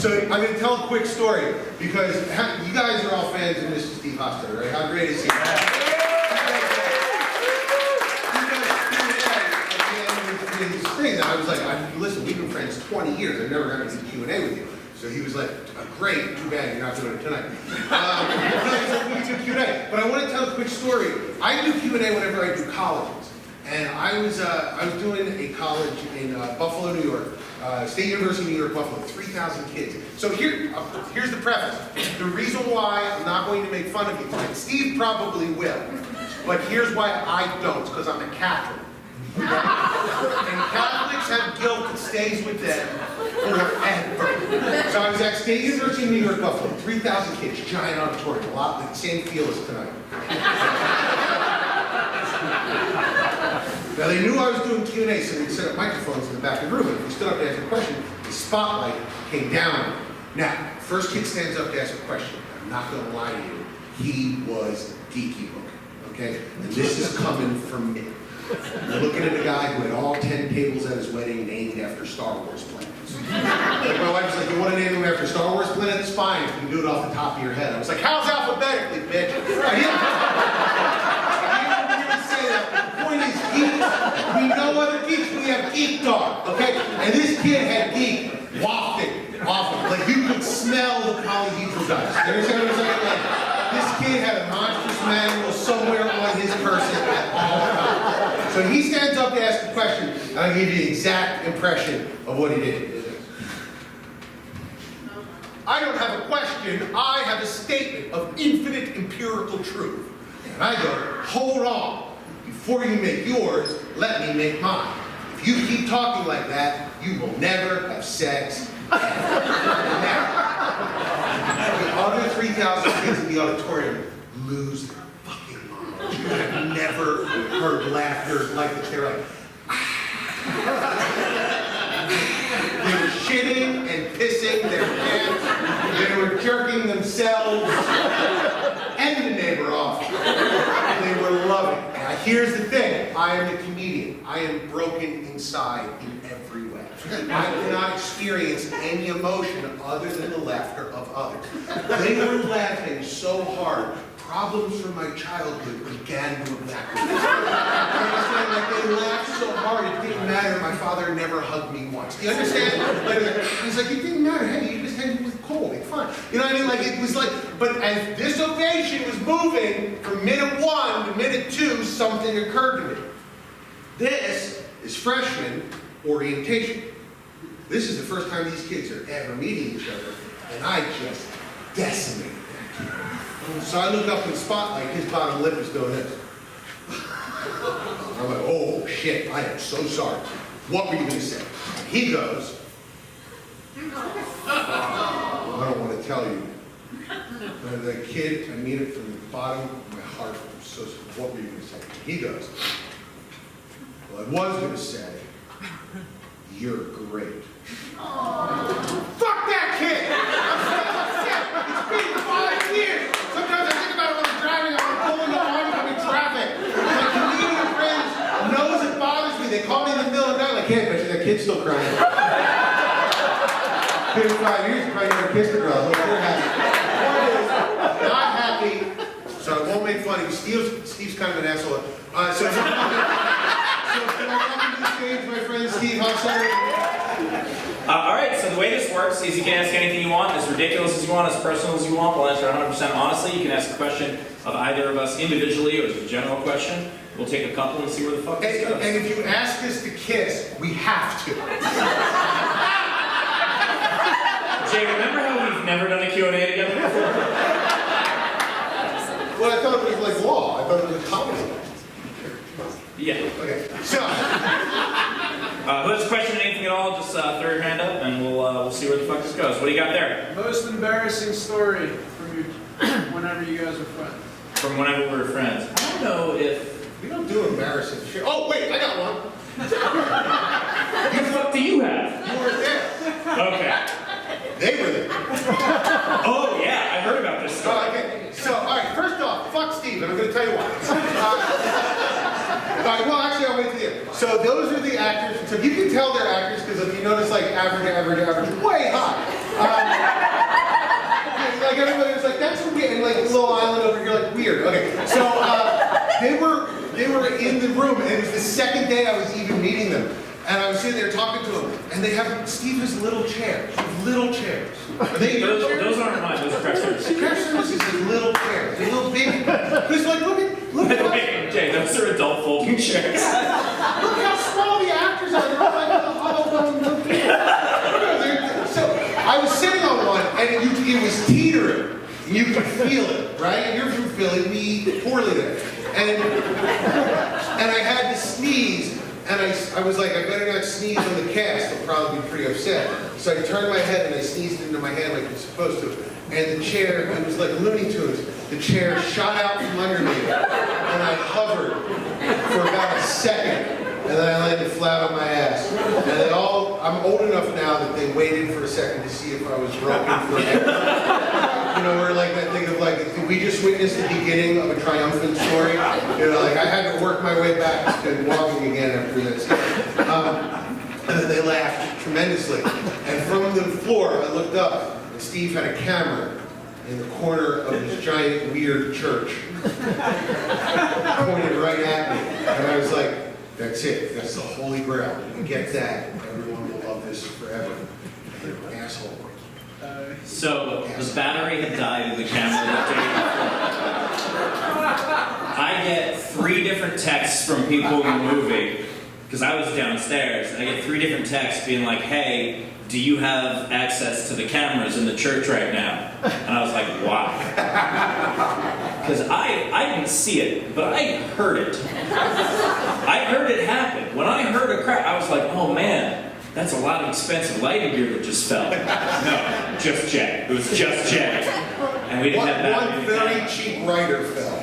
So I'm going to tell a quick story because you guys are all fans of Mr. Steve Hofstetter, right? How great is he? I was like, listen, we've been friends 20 years. I've never had a Q&A with you. So he was like, great, too bad you're not doing it tonight. We do Q&A. But I want to tell a quick story. I do Q&A whenever I do colleges. And I was doing a college in Buffalo, New York. State University of New York, Buffalo, 3,000 kids. So here's the preface. The reason why I'm not going to make fun of you tonight, Steve probably will. But here's why I don't, because I'm a Catholic. And Catholics have guilt that stays with them forever. So I was at State University of New York, Buffalo, 3,000 kids, giant auditorium, a lot like the same feel as tonight. Now they knew I was doing Q&A, so we'd set up microphones in the back of the room. And if you stood up to ask a question, the spotlight came down. Now, first kid stands up to ask a question. I'm not going to lie to you. He was geeky looking, okay? And this is coming from me. You're looking at a guy who had all 10 tables at his wedding named after Star Wars planets. Like my wife was like, you want to name them after Star Wars planets? Fine, if you can do it off the top of your head. I was like, how's alphabetically, bitch? I didn't really say that. The point is, geeks, we know other geeks, we have geek dog, okay? And this kid had geek wafting. Like you could smell the polyhedral dice. You understand what I'm saying? Like, this kid had a monstrous manual somewhere on his person at all times. So he stands up to ask a question, and I'll give you the exact impression of what he did. I don't have a question, I have a statement of infinite empirical truth. And I go, hold on. Before you make yours, let me make mine. If you keep talking like that, you will never have sex. Never. The other 3,000 kids in the auditorium lose their fucking minds. You have never heard laughter like this. They're like, they were shitting and pissing their pants. They were jerking themselves and the neighbor off. They were loving it. Now, here's the thing. I am a comedian. I am broken inside in every way. I cannot experience any emotion other than the laughter of others. They were laughing so hard. Problems from my childhood began to evaporate. You understand? Like they laughed so hard it didn't matter. My father never hugged me once. Do you understand? Like, he's like, it didn't matter. Hey, you just had me with cold. It's fine. You know what I mean? Like it was like, but as this ovation was moving from minute 1 to minute 2, something occurred to me. This is freshman orientation. This is the first time these kids are ever meeting each other, and I just decimated that kid. So I look up in the spotlight, his bottom lip is doing this. I'm like, oh shit, I am so sorry. What were you going to say? He goes, I don't want to tell you. The kid, I mean it from the bottom of my heart. I'm so sorry. What were you going to say? He goes, well, I was going to say, you're great. Fuck that kid! I'm so upset! It's been 5 years! Sometimes I think about it when I'm driving, I'm pulling the oncoming traffic. My comedian friends knows it bothers me. They call me in the middle of the night like, hey, I bet you that kid's still crying. It's been 5 years, you probably never kissed a girl. Look, you're happy. Not happy, so I won't make fun of you. Steve's kind of an asshole. So welcome to the stage, my friend Steve Hofstetter. All right, so the way this works is you can ask anything you want, as ridiculous as you want, as personal as you want. We'll answer 100% honestly. You can ask a question of either of us individually or as a general question. We'll take a couple and see where the fuck this goes. And if you ask us to kiss, we have to. Jay, remember how we've never done a Q&A together before? Well, I thought it was like law. I thought it was a comedy. Yeah. Okay, so. Who has a question or anything at all, just throw your hand up and we'll see where the fuck this goes. What do you got there? Most embarrassing story from you, whenever you guys were friends. From whenever we were friends. I don't know if... We don't do embarrassing shit. Oh, wait, I got one. What the fuck do you have? You weren't there. Okay. They were there. Oh, yeah, I heard about this story. Oh, okay. So, all right, first off, fuck Steve, and I'm going to tell you why. All right, well, actually, I'll wait till the end. So those are the actors. So you can tell they're actors because if you notice, like, average, way high. like everybody was like, that's weird, and like little island over here, like weird. Okay, so they were in the room, and it was the second day I was even meeting them. And I was sitting there talking to them, and Steve has little chairs. Little chairs. Are they your chairs? Those aren't mine, those are craft services. Craft services is little chairs. They're little baby. But it's like, look at Wait, Jay, those are adult folding chairs. look how small the actors are. They're all like the hollow little people. So I was sitting on one, and it was teetering. You could feel it, right? You're from Philly, we eat poorly there. And I had to sneeze. And I was like, I better not sneeze on the cast, they'll probably be pretty upset. So I turned my head and I sneezed into my hand like you're supposed to. And the chair, it was like Looney Tunes, the chair shot out from under me. And I hovered for about a second. And then I landed flat on my ass. And I'm old enough now that they waited for a second to see if I was broken forever. You know, we're like that thing of like, we just witnessed the beginning of a triumphant story. You know, like I had to work my way back to walking again after this. And then they laughed tremendously. And from the floor, I looked up, and Steve had a camera in the corner of this giant, weird church. Pointed right at me. And I was like, that's it. That's the Holy Grail. You get that, everyone will love this forever. You're an asshole. So, the battery had died in the camera that day. I get 3 different texts from people in the movie, because I was downstairs, and I get 3 different texts being like, hey, do you have access to the cameras in the church right now? And I was like, why? Because I didn't see it, but I heard it. I heard it happen. When I heard a crack, I was like, oh man, that's a lot of expensive lighting gear that just fell. No, just Jay. It was just Jay. And we didn't have that. One very cheap writer fell.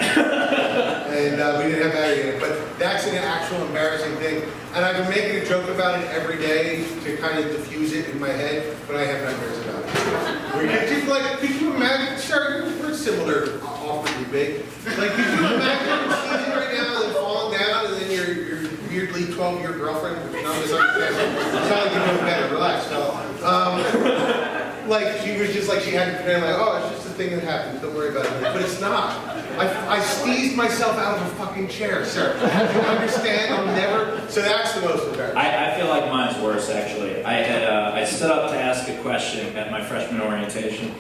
And we didn't have that in it. But that's an actual embarrassing thing. And I've been making a joke about it every day to kind of diffuse it in my head, but I have nightmares about it. Could you imagine, sir, we're similar, awkwardly big. Like, could you imagine sneezing right now and then falling down and then your weirdly 12-year girlfriend, which none of us understand. It's not like you know better, relax. No. Like, she was just like, she had to pretend like, oh, it's just a thing that happens, don't worry about it. But it's not. I sneezed myself out of a fucking chair, sir. You understand? I'm never, so that's the most embarrassing. I feel like mine's worse, actually. I stood up to ask a question at my freshman orientation.